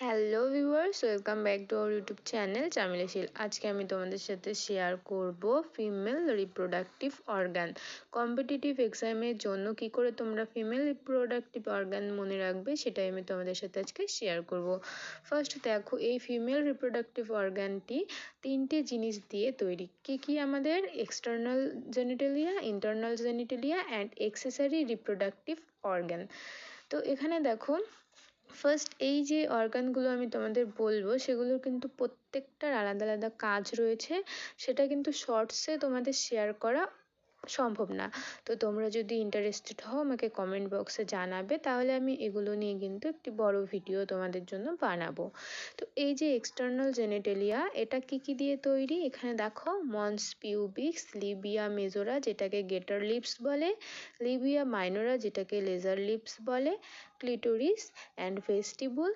Hello viewers, welcome back to our YouTube channel Chameli Sheel. আজকে আমি তোমাদের সাথে শেয়ার করব ফিমেল রিপ্রোডাক্টিভ অর্গান। কম্পিটিটিভ এক্সামের জন্য কি করে তোমরা ফিমেল রিপ্রোডাক্টিভ অর্গান মনে রাখবে সেটাই আমি তোমাদের সাথে আজকে শেয়ার করব। ফার্স্ট দেখো, এই ফিমেল রিপ্রোডাক্টিভ অর্গানটি তিনটে জিনিস দিয়ে তৈরি। কি আমাদের external genitalia, internal genitalia and accessory reproductive organ. তো এখানে দেখো, ফার্স্ট এই যে অর্গানগুলো আমি তোমাদের বলবো সেগুলোর কিন্তু প্রত্যেকটার আলাদা আলাদা কাজ রয়েছে। সেটা কিন্তু শর্টসে তোমাদের শেয়ার করা সম্ভব না। তো তোমরা যদি ইন্টারেস্টেড হও আমাকে কমেন্ট বক্সে জানাবে, তাহলে আমি এগুলো নিয়ে কিন্তু একটি বড় ভিডিও তোমাদের জন্য বানাবো। তো এই যে এক্সটার্নাল জেনিটেলিয়া, এটা কি দিয়ে তৈরি? এখানে দেখো, মন্স পিউবিক্স, লিবিয়া মেজোরা যেটাকে গেটার লিপস বলে, লিবিয়া মাইনোরা যেটাকে লেজার লিপস বলে, ক্লিটোরিস অ্যান্ড ভেস্টিবুল